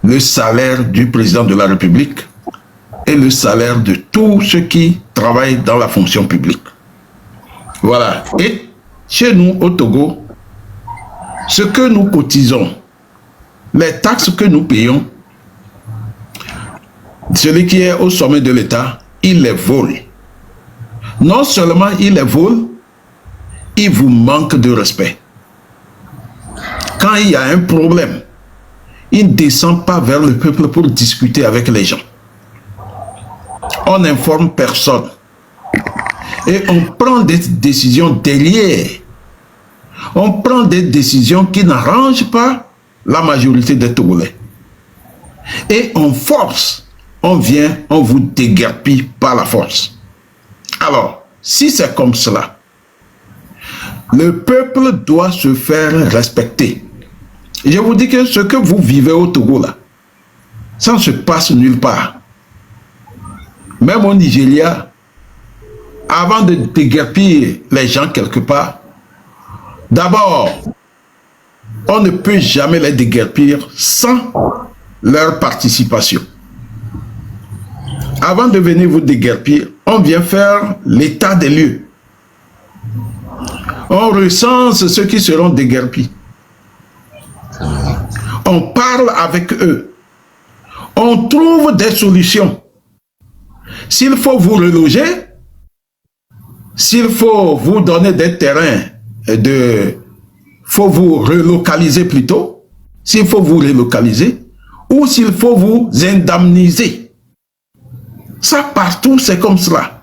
le salaire du président de la République et le salaire de tous ceux qui travaillent dans la fonction publique. Voilà. Et chez nous, au Togo, ce que nous cotisons, les taxes que nous payons, celui qui est au sommet de l'État, il les vole. Non seulement il les vole, il vous manque de respect. Quand il y a un problème, il ne descend pas vers le peuple pour discuter avec les gens. On n'informe personne. Et on prend des décisions derrière. On prend des décisions qui n'arrangent pas la majorité des Togolais. Et on force, on vient, on vous déguerpit par la force. Alors, si c'est comme cela, le peuple doit se faire respecter. Je vous dis que ce que vous vivez au Togo là, ça ne se passe nulle part. Même au Nigeria, avant de déguerpir les gens quelque part, d'abord, on ne peut jamais les déguerpir sans leur participation. Avant de venir vous déguerpir, on vient faire l'état des lieux. On recense ceux qui seront déguerpis. On parle avec eux. On trouve des solutions. S'il faut vous reloger, s'il faut vous donner des terrains, faut vous relocaliser plutôt, s'il faut vous relocaliser, ou s'il faut vous indemniser. Ça, partout, c'est comme cela.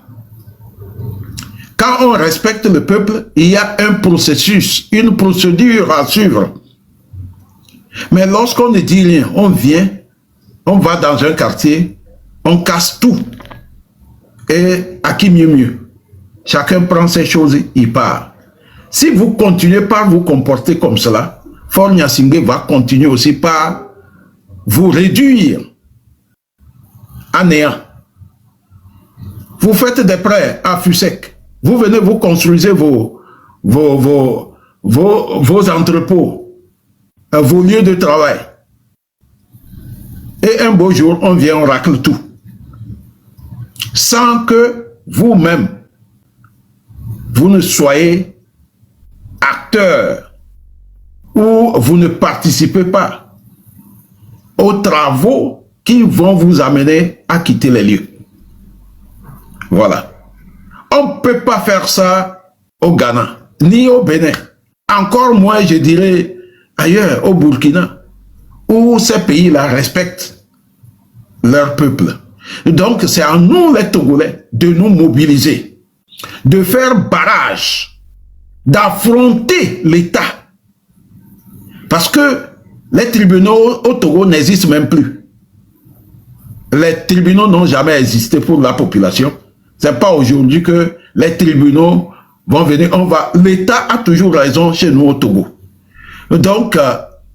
Quand on respecte le peuple, il y a un processus, une procédure à suivre. Mais lorsqu'on ne dit rien, on vient, on va dans un quartier, on casse tout. Et à qui mieux? Chacun prend ses choses, il part. Si vous continuez par vous comporter comme cela, Faure Gnassingbé va continuer aussi par vous réduire à néant. Vous faites des prêts à FUSEC. Vous venez, vous construisez vos entrepôts, vos lieux de travail. Et un beau jour, on vient, on racle tout. Sans que vous-même, vous ne soyez acteur ou vous ne participez pas aux travaux qui vont vous amener à quitter les lieux. Voilà. On ne peut pas faire ça au Ghana, ni au Bénin. Encore moins, je dirais, ailleurs, au Burkina, où ces pays-là respectent leur peuple. Donc, c'est à nous, les Togolais, de nous mobiliser, de faire barrage, d'affronter l'État. Parce que les tribunaux au Togo n'existent même plus. Les tribunaux n'ont jamais existé pour la population. C'est pas aujourd'hui que les tribunaux vont venir. L'État a toujours raison chez nous au Togo. Donc,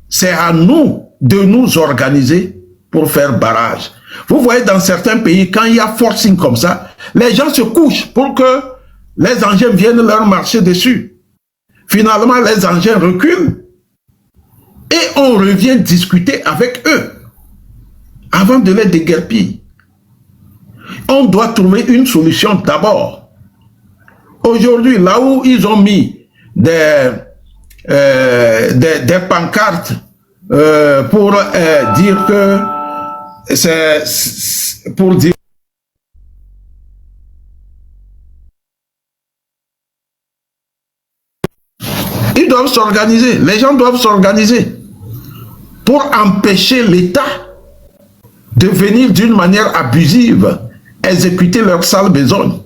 c'est à nous de nous organiser pour faire barrage. Vous voyez, dans certains pays, quand il y a forcing comme ça, les gens se couchent pour que les engins viennent leur marcher dessus. Finalement, les engins reculent et on revient discuter avec eux avant de les déguerpir. On doit trouver une solution d'abord. Aujourd'hui, là où ils ont mis des pancartes pour dire que c'est pour dire ils doivent s'organiser, les gens doivent s'organiser pour empêcher l'État de venir d'une manière abusive exécuter leur sale besogne.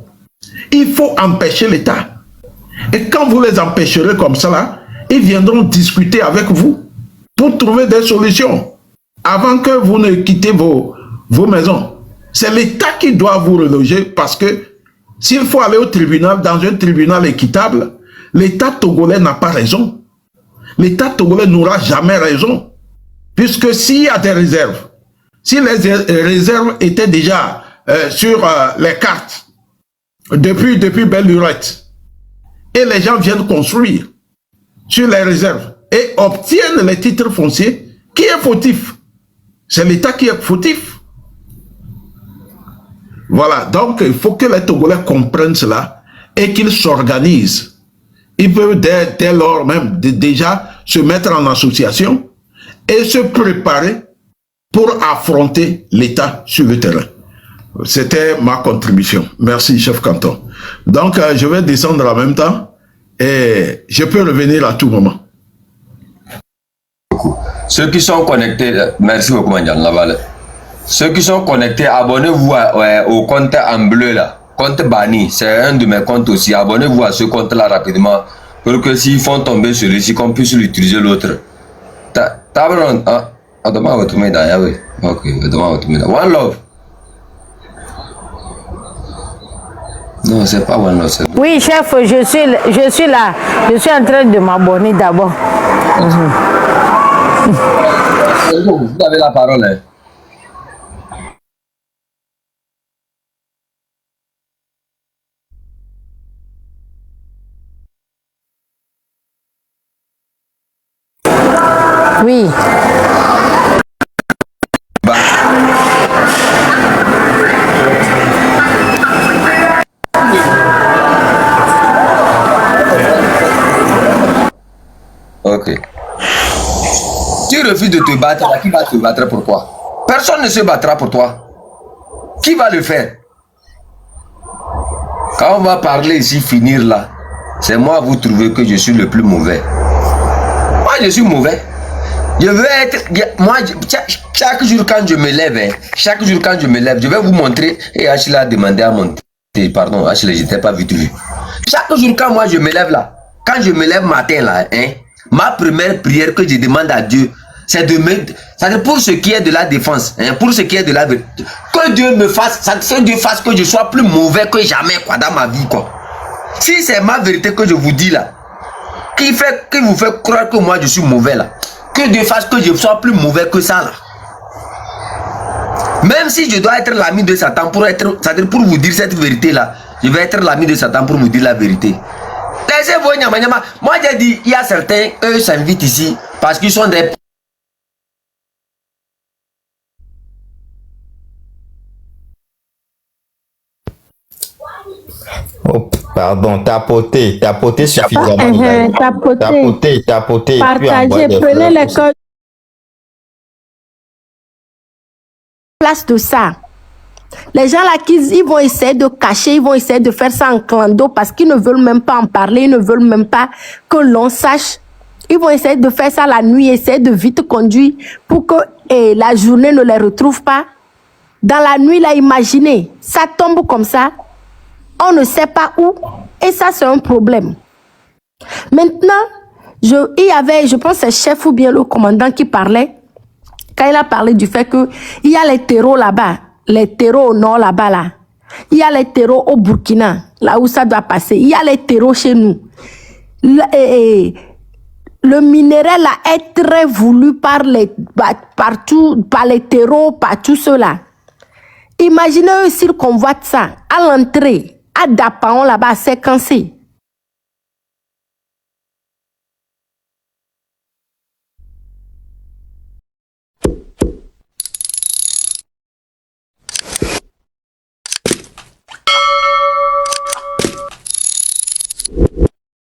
Il faut empêcher l'État. Et quand vous les empêcherez comme ça, là, ils viendront discuter avec vous pour trouver des solutions avant que vous ne quittez vos maisons. C'est l'État qui doit vous reloger parce que s'il faut aller au tribunal, dans un tribunal équitable, l'État togolais n'a pas raison. L'État togolais n'aura jamais raison. Puisque s'il y a des réserves, si les réserves étaient déjà sur les cartes depuis belle lurette, et les gens viennent construire sur les réserves et obtiennent les titres fonciers Qui est fautif? C'est l'État qui est fautif. Voilà, donc il faut que les Togolais comprennent cela et qu'ils s'organisent. Ils peuvent dès lors même déjà se mettre en association et se préparer pour affronter l'État sur le terrain. C'était ma contribution. Merci, chef canton. Donc, je vais descendre en même temps et je peux revenir à tout moment. Ceux qui sont connectés, merci beaucoup, Mandian Laval. Ceux qui sont connectés, abonnez-vous au compte en bleu là. Compte banni, c'est un de mes comptes aussi. Abonnez-vous à ce compte-là rapidement pour que s'ils font tomber celui-ci, qu'on puisse l'utiliser l'autre. Ok, One Love. Non, c'est pas One Love. Oui, chef, je suis là. Je suis en train de m'abonner d'abord. Vous avez la parole. Hein. Oui. Bah. Ok. Tu refuses de te battre, qui va te battre pour toi? Personne ne se battra pour toi. Qui va le faire? Quand on va parler ici, finir là, c'est moi vous trouvez que je suis le plus mauvais. Moi, je suis mauvais. Je veux être... Moi, chaque jour quand je me lève, chaque jour quand je me lève, je vais vous montrer... Et Achille a demandé à monter. Pardon, Achille, je n'étais pas vite vu. Chaque jour quand moi je me lève là, quand je me lève matin là, ma première prière que je demande à Dieu, c'est de me... C'est pour ce qui est de la défense, pour ce qui est de la vérité. Que Dieu me fasse, que Dieu fasse que je sois plus mauvais que jamais quoi, dans ma vie quoi. Si c'est ma vérité que je vous dis là, qui vous fait croire que moi je suis mauvais là, que Dieu fasse que je sois plus mauvais que ça là. Même si je dois être l'ami de Satan pour être, c'est-à-dire pour vous dire cette vérité là, je vais être l'ami de Satan pour vous dire la vérité. Laissez-vous nyama nyama. Moi j'ai dit, il y a certains, eux s'invitent ici parce qu'ils sont des... Oh, pardon, tapoter suffisamment. Tapoter. Partagez, prenez les codes. Place de ça. Les gens là, ils vont essayer de cacher, ils vont essayer de faire ça en clando parce qu'ils ne veulent même pas en parler, ils ne veulent même pas que l'on sache. Ils vont essayer de faire ça la nuit, essayer de vite conduire pour que la journée ne les retrouve pas. Dans la nuit, là, imaginez, ça tombe comme ça, on ne sait pas où, et ça, c'est un problème. Maintenant, il y avait, je pense, c'est le chef ou bien le commandant qui parlait, quand il a parlé du fait qu'il y a les terreaux là-bas, les terreaux au nord là-bas, là. Il y a les terreaux au Burkina, là où ça doit passer. Il y a les terreaux chez nous. Le minéral là est très voulu par les terreaux, par tout cela. Imaginez s'ils convoitent ça à l'entrée, à Dapaon là-bas, c'est cansé.